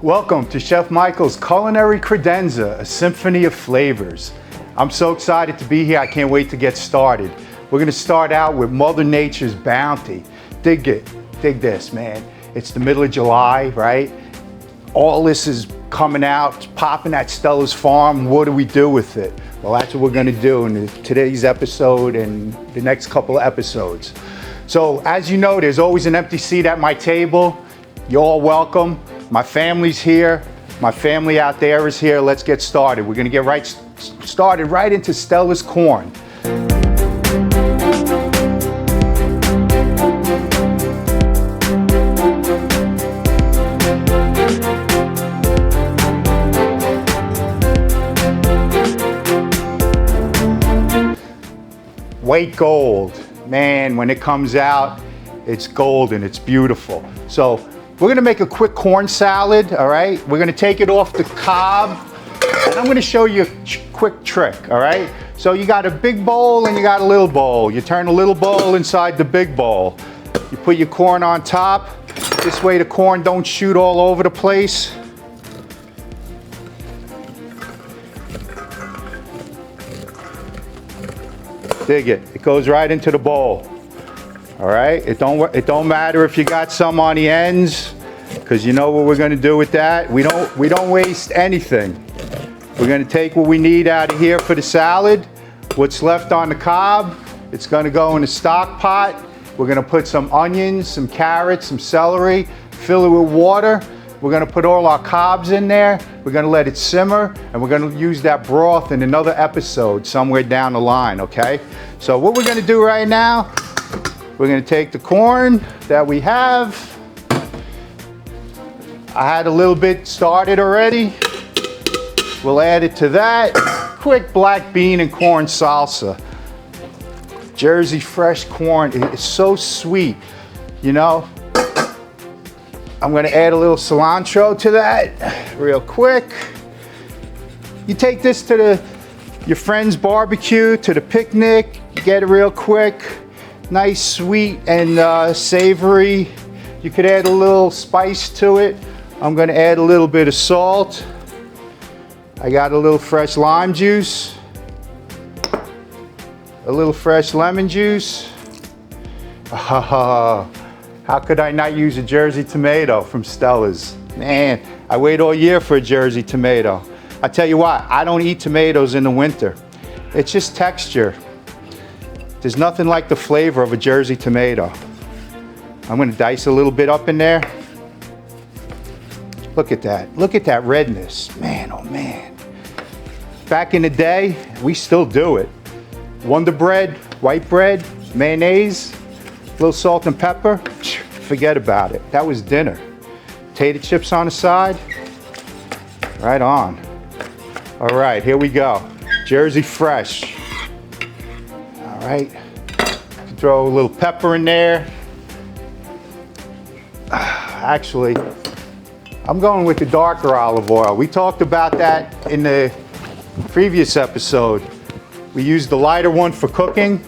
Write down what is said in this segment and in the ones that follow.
Welcome to Chef Michael's Culinary Credenza, a symphony of flavors. I'm so excited to be here, I can't wait to get started. We're gonna start out with Mother Nature's bounty. Dig it, dig this, man. It's the middle of July, right? All this is coming out, popping at Stella's farm. What do we do with it? Well, that's what we're gonna do in today's episode and the next couple of episodes. So as you know, there's always an empty seat at my table. You're all welcome. My family's here. My family out there is here. Let's get started. We're gonna get started right into Stella's corn. White gold, man, when it comes out, it's golden, it's beautiful. So we're gonna make a quick corn salad, all right? We're gonna take it off the cob, and I'm gonna show you a quick trick, all right? So you got a big bowl and you got a little bowl. You turn a little bowl inside the big bowl. You put your corn on top. This way the corn don't shoot all over the place. Dig it. It goes right into the bowl. All right. It don't matter if you got some on the ends, because you know what we're going to do with that. We don't waste anything. We're going to take what we need out of here for the salad. What's left on the cob, it's going to go in a stock pot. We're going to put some onions, some carrots, some celery, fill it with water. We're gonna put all our cobs in there. We're gonna let it simmer, and we're gonna use that broth in another episode somewhere down the line, okay? So what we're gonna do right now, we're gonna take the corn that we have. I had a little bit started already. We'll add it to that. Quick black bean and corn salsa. Jersey fresh corn, it's so sweet, you know? I'm gonna add a little cilantro to that real quick. You take this to your friend's barbecue, to the picnic, get it real quick. Nice, sweet, and savory. You could add a little spice to it. I'm gonna add a little bit of salt. I got a little fresh lime juice, a little fresh lemon juice. How could I not use a Jersey tomato from Stella's? Man, I wait all year for a Jersey tomato. I tell you what, I don't eat tomatoes in the winter. It's just texture. There's nothing like the flavor of a Jersey tomato. I'm gonna dice a little bit up in there. Look at that. Look at that redness. Man, oh man. Back in the day, we still do it. Wonder bread, white bread, mayonnaise, a little salt and pepper, forget about it. That was dinner. Potato chips on the side, right on. All right, here we go. Jersey fresh. All right, throw a little pepper in there. Actually, I'm going with the darker olive oil. We talked about that in the previous episode. We used the lighter one for cooking.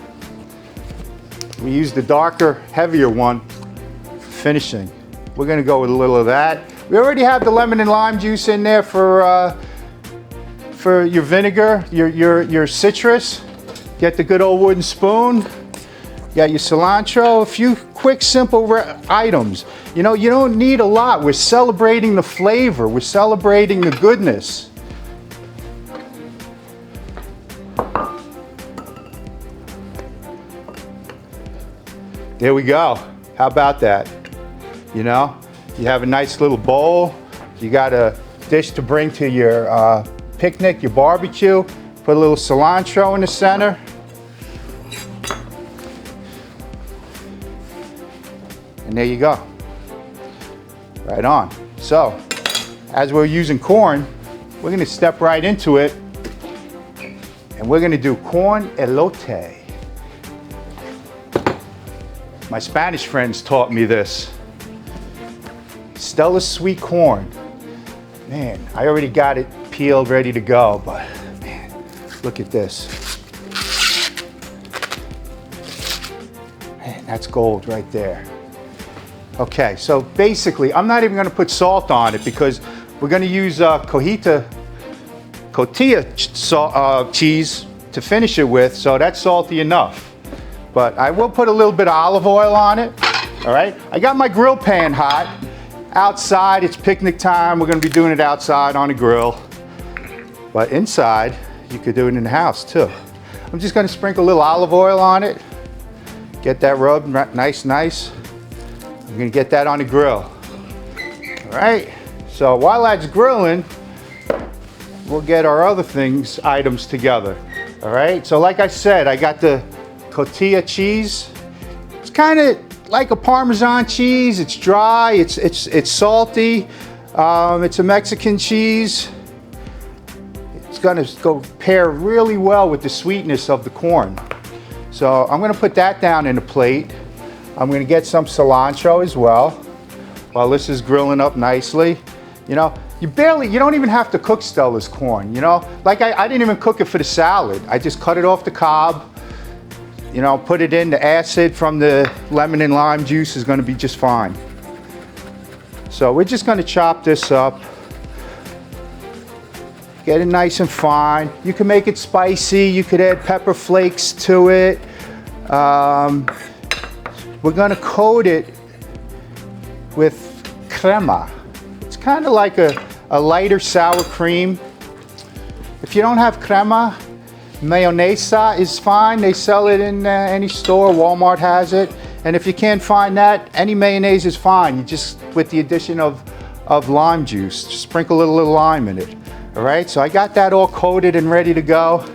We use the darker, heavier one for finishing. We're gonna go with a little of that. We already have the lemon and lime juice in there for your vinegar, your citrus. Get the good old wooden spoon. You got your cilantro, a few quick, simple items. You know, you don't need a lot. We're celebrating the flavor. We're celebrating the goodness. There we go. How about that? You know, you have a nice little bowl. You got a dish to bring to your picnic, your barbecue. Put a little cilantro in the center. And there you go. Right on. So, as we're using corn, we're gonna step right into it. And we're gonna do corn elote. My Spanish friends taught me this. Stella's sweet corn. Man, I already got it peeled, ready to go, but man, look at this. Man, that's gold right there. Okay, so basically, I'm not even gonna put salt on it because We're gonna use cotija cheese to finish it with, so that's salty enough. But I will put a little bit of olive oil on it, all right? I got my grill pan hot. Outside, it's picnic time. We're gonna be doing it outside on a grill. But inside, you could do it in the house too. I'm just gonna sprinkle a little olive oil on it. Get that rubbed nice. I'm gonna get that on the grill. All right, so while that's grilling, we'll get our other items together. All right, so like I said, I got the cotija cheese. It's kind of like a Parmesan cheese. It's dry, it's salty. It's a Mexican cheese. It's gonna go pair really well with the sweetness of the corn. So I'm gonna put that down in a plate. I'm gonna get some cilantro as well while this is grilling up nicely. You know, you don't even have to cook Stella's corn, you know? Like I didn't even cook it for the salad. I just cut it off the cob, you know, put it in. The acid from the lemon and lime juice is gonna be just fine. So we're just gonna chop this up. Get it nice and fine. You can make it spicy. You could add pepper flakes to it. We're gonna coat it with crema. It's kind of like a lighter sour cream. If you don't have crema, mayonesa is fine. They sell it in any store. Walmart has it. And if you can't find that, any mayonnaise is fine. You just, with the addition of lime juice, just sprinkle a little lime in it. All right, so I got that all coated and ready to go.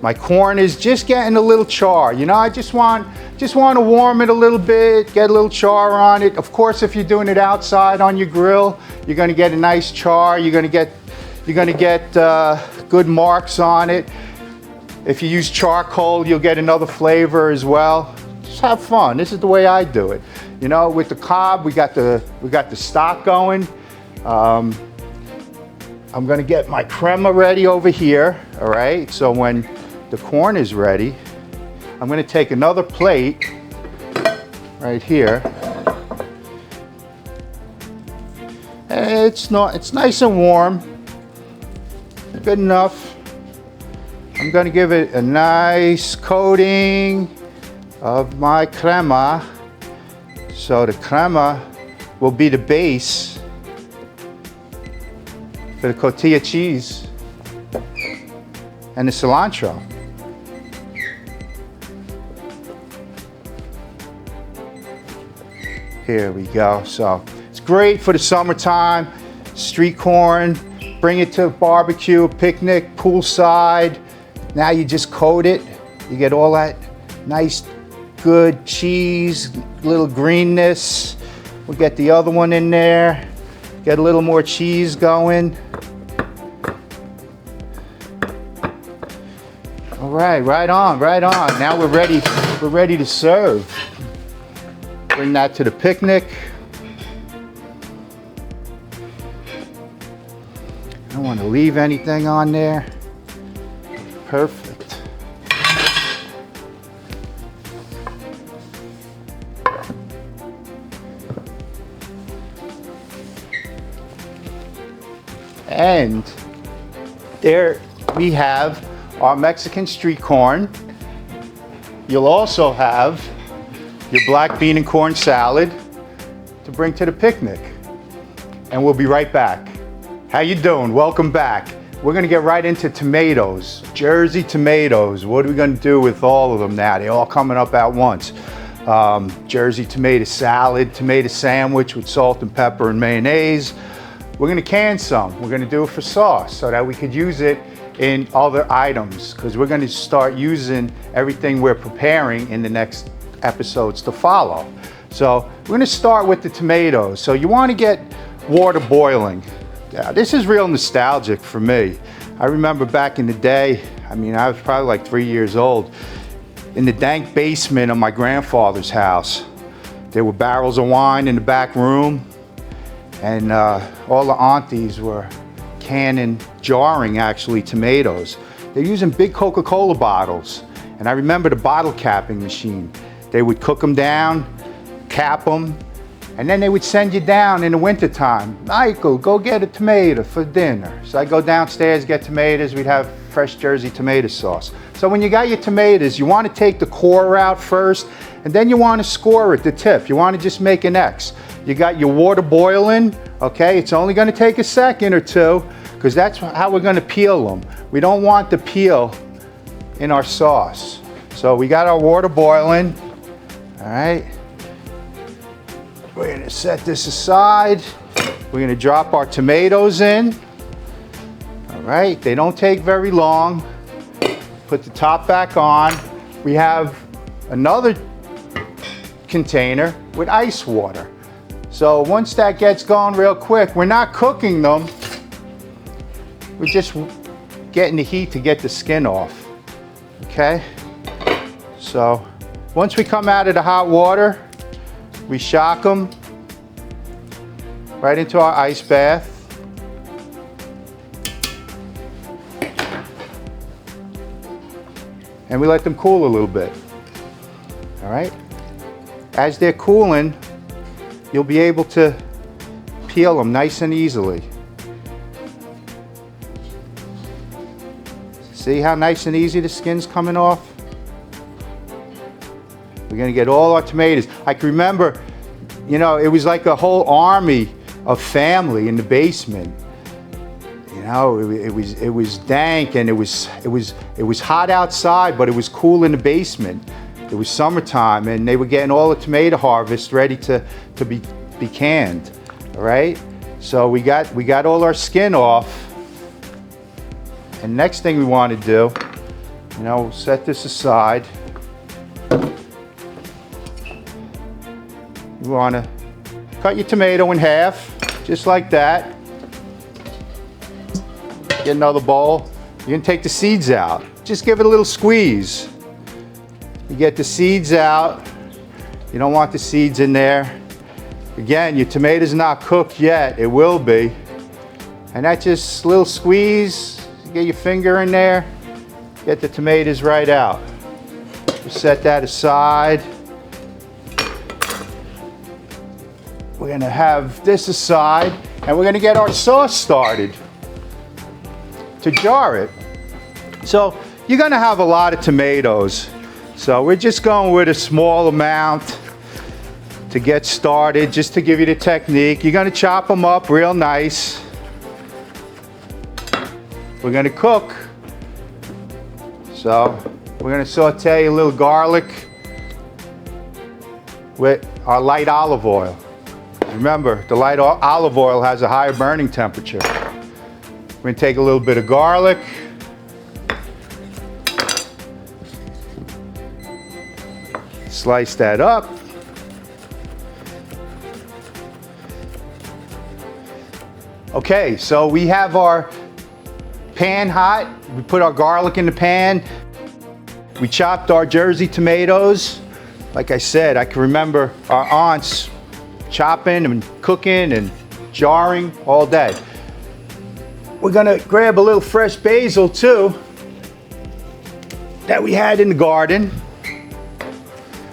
My corn is just getting a little char. You know, I just want to warm it a little bit, get a little char on it. Of course, if you're doing it outside on your grill, you're going to get a nice char. You're going to get good marks on it. If you use charcoal, you'll get another flavor as well. Just have fun. This is the way I do it. You know, with the cob, we got the stock going. I'm gonna get my crema ready over here, all right? So when the corn is ready, I'm gonna take another plate right here. It's nice and warm, good enough. I'm gonna give it a nice coating of my crema. So the crema will be the base for the cotija cheese and the cilantro. Here we go. So it's great for the summertime, street corn, bring it to a barbecue, picnic, poolside. Now you just coat it. You get all that nice, good cheese, little greenness. We'll get the other one in there. Get a little more cheese going. All right, right on. Now we're ready to serve. Bring that to the picnic. I don't want to leave anything on there. Perfect. And there we have our Mexican street corn. You'll also have your black bean and corn salad to bring to the picnic. And we'll be right back. How you doing? Welcome back. We're gonna get right into tomatoes, Jersey tomatoes. What are we gonna do with all of them now? They're all coming up at once. Jersey tomato salad, tomato sandwich with salt and pepper and mayonnaise. We're gonna can some. We're gonna do it for sauce so that we could use it in other items, because we're gonna start using everything we're preparing in the next episodes to follow. So we're gonna start with the tomatoes. So you wanna get water boiling. Yeah, this is real nostalgic for me. I remember back in the day, I mean, I was probably like 3 years old, in the dank basement of my grandfather's house. There were barrels of wine in the back room, and all the aunties were jarring actually tomatoes. They're using big Coca-Cola bottles. And I remember the bottle capping machine. They would cook them down, cap them, And then they would send you down in the wintertime. Michael, go get a tomato for dinner. So I'd go downstairs, get tomatoes. We'd have fresh Jersey tomato sauce. So when you got your tomatoes, you want to take the core out first, and then you want to score it, the tip. You want to just make an X. You got your water boiling, okay? It's only going to take a second or two, because that's how we're going to peel them. We don't want the peel in our sauce. So we got our water boiling, all right? We're gonna set this aside. We're gonna drop our tomatoes in. All right, they don't take very long. Put the top back on. We have another container with ice water. So once that gets going real quick, we're not cooking them. We're just getting the heat to get the skin off, okay? So once we come out of the hot water, we shock them right into our ice bath. And we let them cool a little bit. All right? As they're cooling, you'll be able to peel them nice and easily. See how nice and easy the skin's coming off? We're gonna get all our tomatoes. I can remember, you know, it was like a whole army of family in the basement. You know, it was dank and it was hot outside, but it was cool in the basement. It was summertime and they were getting all the tomato harvest ready to be canned. All right? So we got all our skin off. And next thing we want to do, you know, we'll set this aside. You want to cut your tomato in half, just like that. Get another bowl. You're going to take the seeds out. Just give it a little squeeze. You get the seeds out. You don't want the seeds in there. Again, your tomato's not cooked yet. It will be. And that's just a little squeeze. Get your finger in there. Get the tomatoes right out. Just set that aside. We're gonna have this aside and we're gonna get our sauce started to jar it. So you're gonna have a lot of tomatoes. So we're just going with a small amount to get started, just to give you the technique. You're gonna chop them up real nice. We're gonna cook. So we're gonna saute a little garlic with our light olive oil. Remember, the light olive oil has a higher burning temperature. We're going to take a little bit of garlic. Slice that up. Okay, so we have our pan hot. We put our garlic in the pan. We chopped our Jersey tomatoes. Like I said, I can remember our aunts chopping and cooking and jarring all day. We're gonna grab a little fresh basil too that we had in the garden.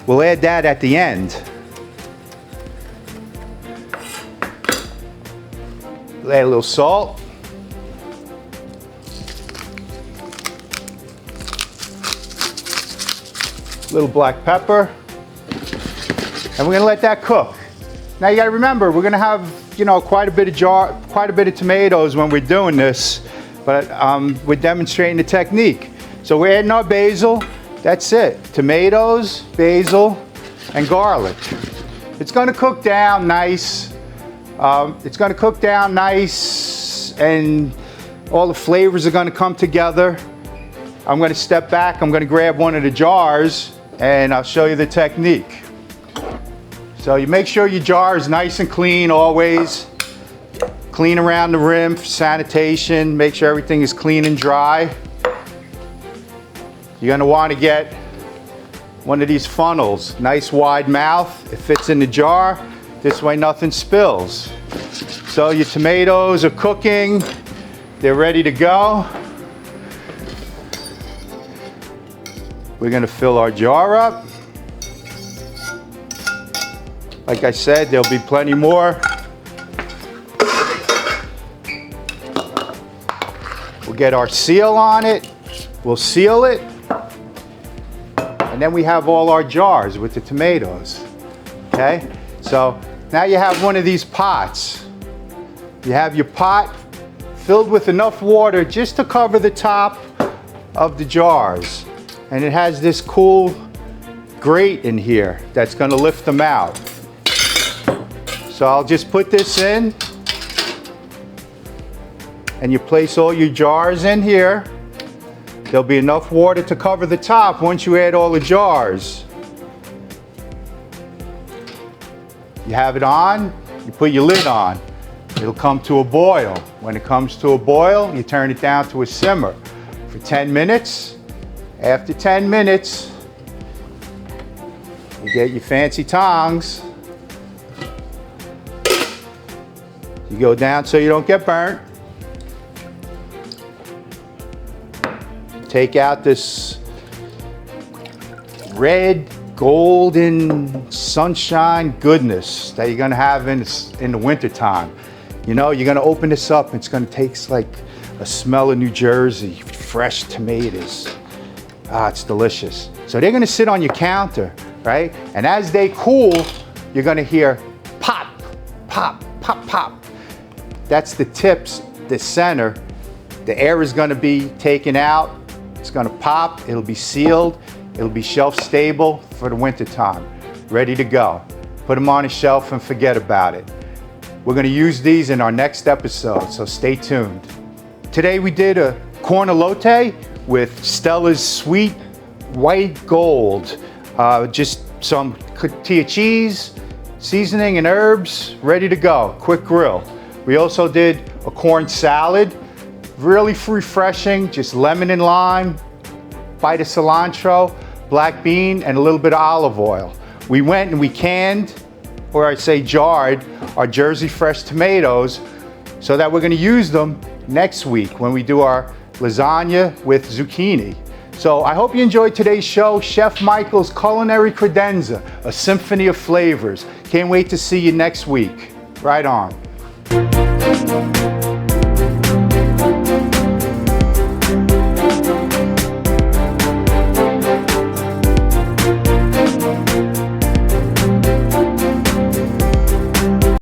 We'll add that at the end. We'll add a little salt. A little black pepper. And we're gonna let that cook. Now you got to remember, we're going to have, you know, quite a bit of tomatoes when we're doing this, but we're demonstrating the technique. So we're adding our basil. That's it. Tomatoes, basil, and garlic. It's going to cook down nice. It's going to cook down nice, and all the flavors are going to come together. I'm going to step back. I'm going to grab one of the jars, and I'll show you the technique. So you make sure your jar is nice and clean always. Clean around the rim for sanitation. Make sure everything is clean and dry. You're gonna want to get one of these funnels. Nice wide mouth. It fits in the jar. This way nothing spills. So your tomatoes are cooking. They're ready to go. We're gonna fill our jar up. Like I said, there'll be plenty more. We'll get our seal on it. We'll seal it. And then we have all our jars with the tomatoes. Okay? So now you have one of these pots. You have your pot filled with enough water just to cover the top of the jars. And it has this cool grate in here that's going to lift them out. So I'll just put this in, and you place all your jars in here. There'll be enough water to cover the top once you add all the jars. You have it on, you put your lid on. It'll come to a boil. When it comes to a boil, you turn it down to a simmer for 10 minutes. After 10 minutes, you get your fancy tongs. You go down so you don't get burnt. Take out this red, golden, sunshine goodness that you're gonna have in the wintertime. You know, you're gonna open this up, it's gonna taste like a smell of New Jersey, fresh tomatoes. Ah, it's delicious. So they're gonna sit on your counter, right? And as they cool, you're gonna hear pop, pop, pop, pop. That's the tips, the center. The air is gonna be taken out. It's gonna pop, it'll be sealed. It'll be shelf stable for the winter time. Ready to go. Put them on a shelf and forget about it. We're gonna use these in our next episode, so stay tuned. Today we did a corn elote with Stella's sweet white gold. Just some tortilla cheese, seasoning and herbs, ready to go, quick grill. We also did a corn salad, really refreshing, just lemon and lime, bite of cilantro, black bean, and a little bit of olive oil. We went and we canned, or I say jarred, our Jersey fresh tomatoes so that we're gonna use them next week when we do our lasagna with zucchini. So I hope you enjoyed today's show, Chef Michael's Culinary Credenza, a symphony of flavors. Can't wait to see you next week. Right on.